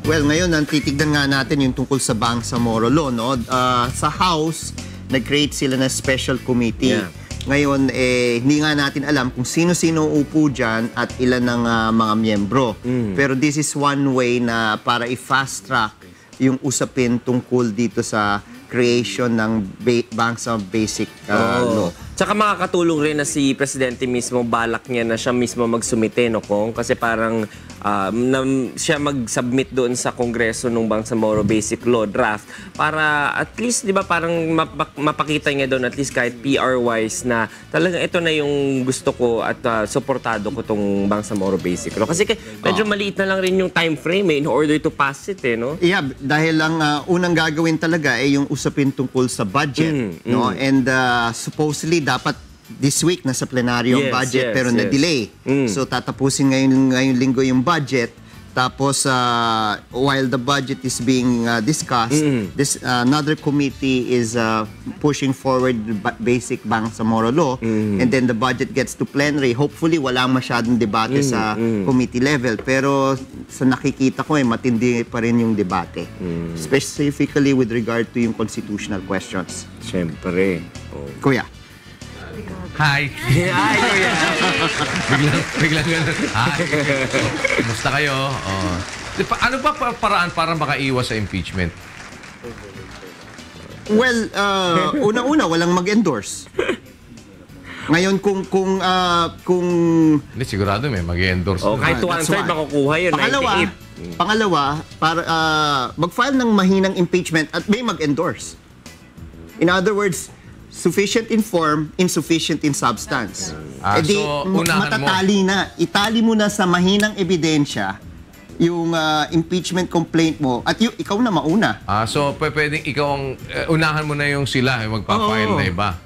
Well, ngayon, titignan nga natin yung tungkol sa Bangsamoro Law, no? Sa House, nag-create sila na special committee. Yeah. Ngayon, hindi nga natin alam kung sino-sino upo dyan at ilan ng mga miyembro. Pero this is one way na para i-fast track yung usapin tungkol dito sa creation ng Bangsa Basic Law. Tsaka makakatulong rin na si Presidente mismo, balak niya na siya mismo magsumite, no, Kong? Kasi parang siya mag-submit doon sa Kongreso ng Bangsamoro Basic Law draft para at least, di ba, parang mapakita niya doon at least kahit PR-wise na talagang ito na yung gusto ko at suportado ko tong Bangsamoro Basic Law. Kasi medyo maliit na lang rin yung time frame in order to pass it, no? Yeah, dahil lang unang gagawin talaga ay yung usapin tungkol sa budget, no? And supposedly dapat this week nasa plenaryo ang budget pero na-delay. So tatapusin ngayong linggo yung budget. Tapos while the budget is being discussed, another committee is pushing forward the basic Bangsamoro Law, and then the budget gets to plenary. Hopefully walang masyadong debate sa committee level, pero sa nakikita ko matindi pa rin yung debate. Specifically with regard to yung constitutional questions. Siyempre. Kuya. Hi. Hi, Kuya. biglang ganun. Hi. Kumusta kayo? Ano pa paraan para makaiwas sa impeachment? Well, una-una, walang mag-endorse. Ngayon, kung Hindi, sigurado may mag-endorse. Kahit 1/3 makukuha yun, 98. Pangalawa, para mag-file ng mahinang impeachment at may mag-endorse. In other words, sufficient in form, insufficient in substance. So, unahan matatali mo. Itali mo na sa mahinang ebidensya yung impeachment complaint mo at ikaw na mauna. So, pwedeng ikaw ang unahan mo na yung sila, magpa-file na iba.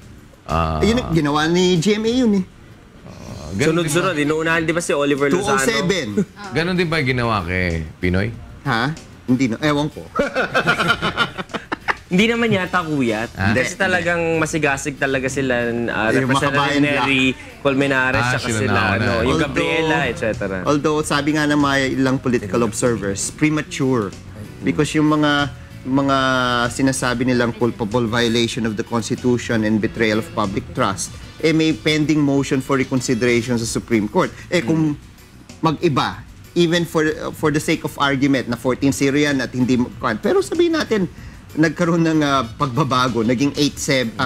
Yun, ginawa ni GMA yun eh. Sunod-sunod, inuunahan, di ba si Oliver Lozano? 207. Ganon din ba ginawa kay Pinoy? Ha? Hindi na. Ewan ko. Hindi naman yata, Kuya. Kasi talagang masigasig talaga sila, Representative Nery Colmenares, saka sila, yung Gabriela, etc. Although, sabi nga ng mga ilang political observers, premature. Because yung mga sinasabi nilang culpable violation of the Constitution and betrayal of public trust, may pending motion for reconsideration sa Supreme Court. Kung mag-iba, even for the sake of argument na 14-0 yan at hindi, pero sabihin natin, nagkaroon ng pagbabago, naging 8-6,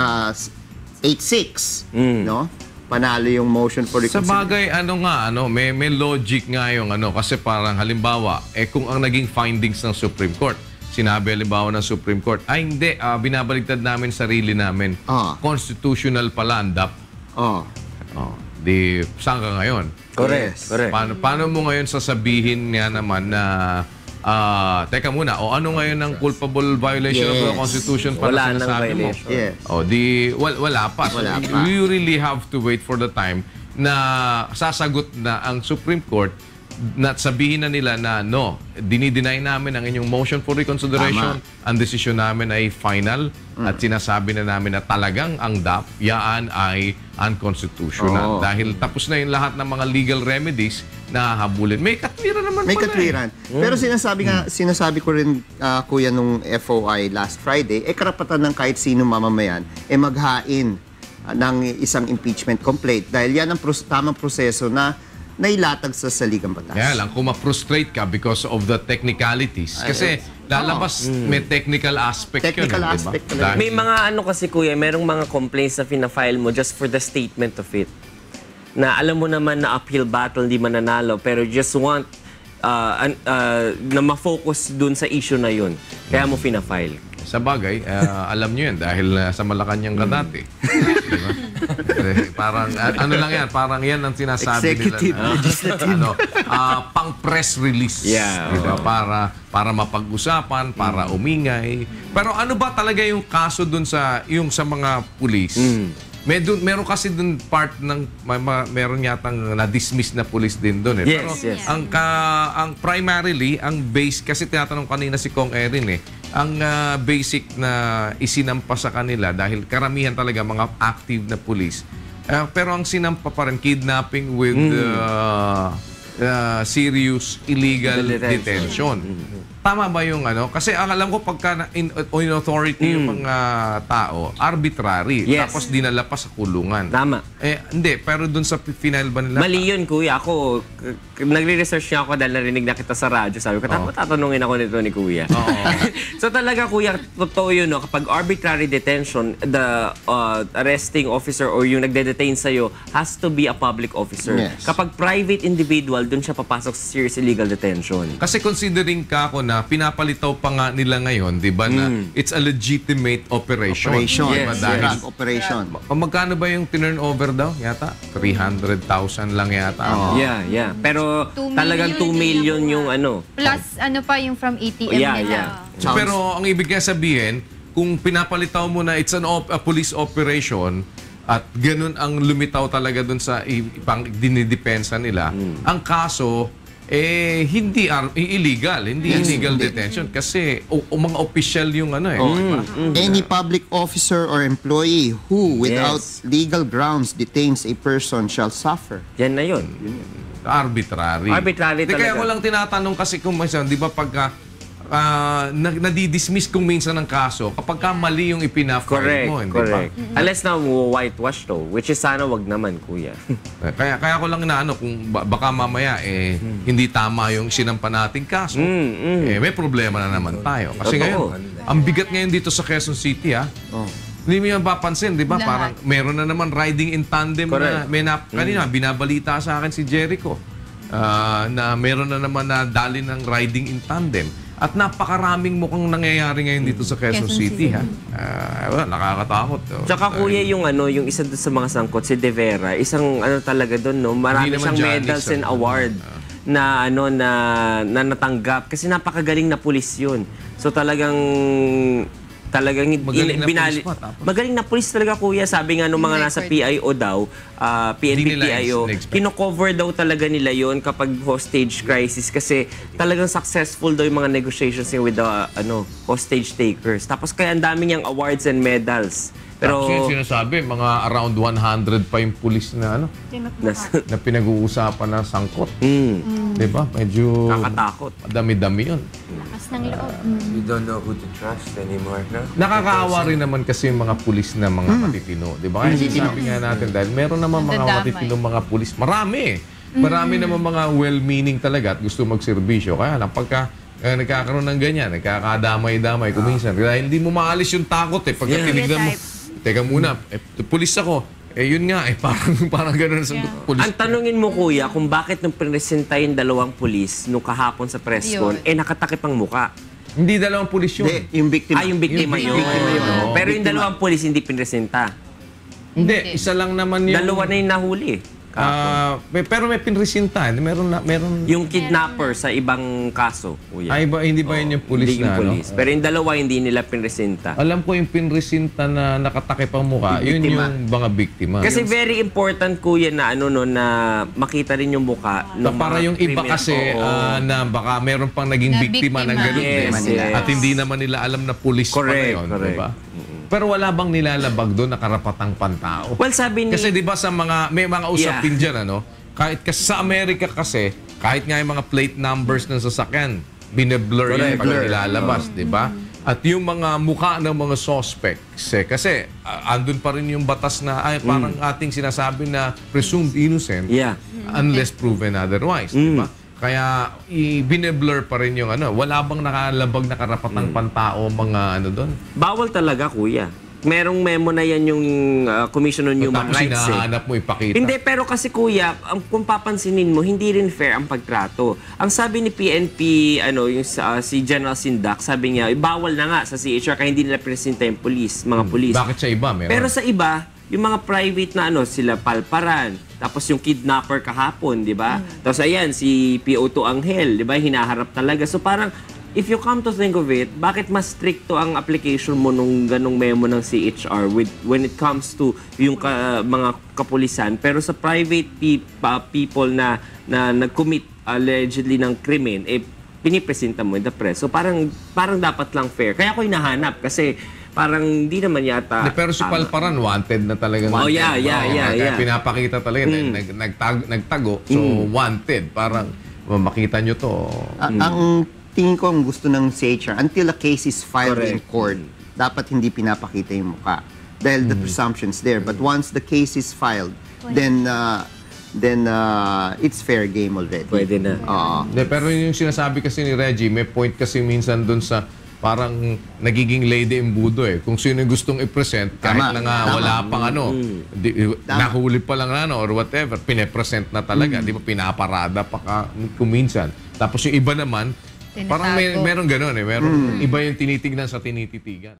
no? Panalo yung motion for reconsideration. Sa bagay, may logic nga yung kasi parang halimbawa, kung ang naging findings ng Supreme Court, sinabi halimbawa ng Supreme Court, hindi, binabaligtad namin sarili namin. Constitutional pala ang DAP. Di, saan ka ngayon? Correct. Paano mo ngayon sasabihin nga naman na teka muna, ano ngayon ang culpable violation of the Constitution para sinasabi mo? Yes. Wala pa. You really have to wait for the time na sasagot na ang Supreme Court na sabihin na nila na dinideny namin ang inyong motion for reconsideration. Ang desisyon namin ay final at sinasabi na namin na talagang ang DAP, yaan ay unconstitutional. Dahil tapos na yung lahat ng mga legal remedies na habulin. May katwiran naman pala. May katwiran. Pero sinasabi ko rin, Kuya, nung FOI last Friday, karapatan ng kahit sino mamamayan maghain ng isang impeachment complaint. Dahil yan ang tamang proseso na nailatag sa saligang batas. Kaya lang, kung ma-frustrate ka because of the technicalities. Kasi lalabas, may technical aspect yun. Diba? May mga kasi, Kuya, merong mga complaints na fina-file mo just for the statement of it. Na alam mo naman na uphill battle, hindi mananalo, pero just want na ma-focus dun sa issue na yun. Kaya mo fina-file. Sa bagay, alam nyo yan dahil sa Malacanang ka dati. Diba? Parang, lang yan, parang yan ang sinasabi executive, nila. legislative. Pang press release. Yeah. Diba? Para mapag-usapan, para umingay. Pero ano ba talaga yung kaso dun sa mga pulis? Meron kasi dun part ng meron yatang na-dismiss na police din dun. Pero ang primarily, ang base, kasi tinatanong kanina si Kong Erin ang basic na isinampa sa kanila dahil karamihan talaga mga active na police. Pero ang sinampa pa rin, kidnapping with serious illegal detention. tama ba yung ano? Kasi ang alam ko pagka in authority yung mga tao, arbitrary. Yes. Tapos dinala pa sa kulungan. Tama. Hindi. Pero dun sa final ba nila? Mali yun, kuya. Ako, nagre-research niya ako dahil narinig na kita sa radyo. Sabi ko, tatanungin ako nito ni kuya. So talaga, kuya, totoo yun, no? Kapag arbitrary detention, the arresting officer or yung nagde-detain sa'yo has to be a public officer. Yes. Kapag private individual, dun siya papasok sa serious illegal detention. Kasi considering ka ako na pinapalitaw pa nga nila ngayon, di ba, na it's a legitimate operation. Operation. Di ba, Yes, dahil Drug operation. magkano ba yung turnover daw? Yata? 300,000 lang yata. Yeah. Pero 2 talagang 2 million yung ano. Plus, ano pa yung from ATM Yeah, nila. yeah. So, pero ang ibig niya sabihin, kung pinapalitaw mo na it's a police operation at ganun ang lumitaw talaga dun sa dinidepensa nila, ang kaso hindi illegal, hindi illegal detention kasi mga official yung ano diba? Any public officer or employee who, without Yes. legal grounds, detains a person shall suffer. Yan na yun. Arbitrary. Arbitrary Di, kaya talaga. ko lang tinatanong kasi kung minsan, di ba pagka nadidismiss kung minsan ng kaso kapag ka mali yung ipina-file mo, hindi Correct. ba? Unless na whitewash to, which is sana wag naman, kuya. Kaya ko lang inaano kung baka mamaya hindi tama yung sinampa nating kaso. May problema na naman tayo. Kasi Totoo. ngayon, ang bigat ngayon dito sa Quezon City, hindi mo yan papansin, di ba? Lahat. Parang meron na naman riding in tandem na Correct. kanina binabalita sa akin si Jericho na meron na naman na dali ng riding in tandem. At napakaraming mukhang nangyayari ngayon dito sa Quezon City, ha? Nakakatakot. Tsaka kuya yung yung isa doon sa mga sangkot, si De Vera, isang talaga doon, no? Marami Hindi naman siyang Janice, medals and award na na natanggap kasi napakagaling na pulis yun. So talagang Magaling na pulis pa, tapos? Magaling na pulis talaga, kuya. Sabi nga nung mga nasa PIO daw, PNP Hindi nila PIO, in-expect. kino-cover daw talaga nila yon kapag hostage crisis kasi talagang successful daw yung mga negotiations niya with the hostage takers. Tapos kaya ang dami niyang awards and medals. Pero Tapos yung sinasabi, mga around 100 pa yung pulis na na pinag-uusapan na sangkot. Di ba? Medyo Nakakatakot. dami-dami yun. Lakas ng loob. You don't know who to trust anymore, no? Nakakaawa rin naman kasi yung mga pulis na mga matitino. Di ba? Kaya sinasabi nga natin dahil meron naman mga Nadadamay. matitino mga pulis. Marami. Marami naman mga well-meaning talaga at gusto magserbisyo. Kaya lang pagka nagkakaroon ng ganyan, nagkakadamay-damay kuminsan. Kaya hindi mo maalis yung takot pagka tinignan mo. Teka muna, pulis ako. Yun nga, parang gano'n sa pulis. ang tanungin mo, kuya, kung bakit nung presenta yung dalawang pulis nung kahapon sa press con, nakatakip ang muka. Hindi dalawang pulis yun. Hindi, yung victim. Yung biktima yun. biktima yun. Oo. Pero yung dalawang pulis hindi pinresenta. Hindi, isa lang naman yung... Dalawa na yung nahuli. Pero may pinresinta. Meron. Yung kidnapper sa ibang kaso, kuya. Ay, hindi ba yun yung pulis Hindi yung na, pulis. ano? Pero yung dalawa hindi nila pinresenta. Alam ko yung pinresinta na nakatakip ang mukha, yun yung mga biktima. Kasi very important, kuya, na na makita rin yung muka. So, para yung iba kasi na baka meron pang naging Na biktima ng biktima. ganun Yes, din. yes. At hindi naman nila alam na pulis pa na Correct, yun. correct. Diba? Pero wala bang nilalabag doon na karapatang pantao? Well, sabi ni... Kasi di ba sa may mga usapin dyan, kahit kasi sa Amerika kasi, kahit nga yung mga plate numbers ng sasakyan, bine-blur yan pag nilalabas, di ba? At yung mga mukha ng mga suspects, kasi andun pa rin yung batas na parang ating sinasabi na presumed innocent Yeah. unless proven otherwise, di ba? Kaya bine-blur pa rin yung wala bang nakalabag na karapatang pantao mga doon? Bawal talaga, kuya. Merong memo na yan yung Commission on Human Tapos Rights. hinahanap mo ipakita. Hindi, pero kasi kuya, kung papansinin mo, hindi rin fair ang pagtrato. Ang sabi ni PNP, si General Sindak, sabi niya, bawal na nga sa CHR kaya hindi nila presenta yung police, mga police. Bakit sa iba meron? Pero sa iba, yung mga private na sila Palparan, tapos yung kidnapper kahapon, di ba? Tapos ayan, si PO2 Angel, di ba? Hinaharap talaga. So parang, if you come to think of it, bakit mas stricto ang application mo nung ganong memo ng CHR when it comes to yung mga kapulisan, pero sa private people na nag-commit allegedly ng krimen, pinipresenta mo in the press. So parang dapat lang fair. Kaya ako hinahanap kasi parang hindi naman yata... Pero si Palparan, wanted na talaga. Oh, yeah. Kaya pinapakita talaga, nagtago. So, wanted. Parang makita nyo to. Ang tingin ko ang gusto ng CHR, until a case is filed in Correct. court, dapat hindi pinapakita yung mukha. Dahil the presumption's there. But once the case is filed, then it's fair game already. Pwede na. Hindi, pero yung sinasabi kasi ni Reggie, may point kasi minsan dun sa parang nagiging lady embudo eh. Kung sino yung gustong i-present, kahit Tama. na nga Tama. wala pang nahuli pa lang or whatever, pine-present na talaga. Di ba, pinaparada pa kung minsan. Tapos yung iba naman, parang Tinatago. meron ganun eh. Meron iba yung tinitignan sa tinititigan.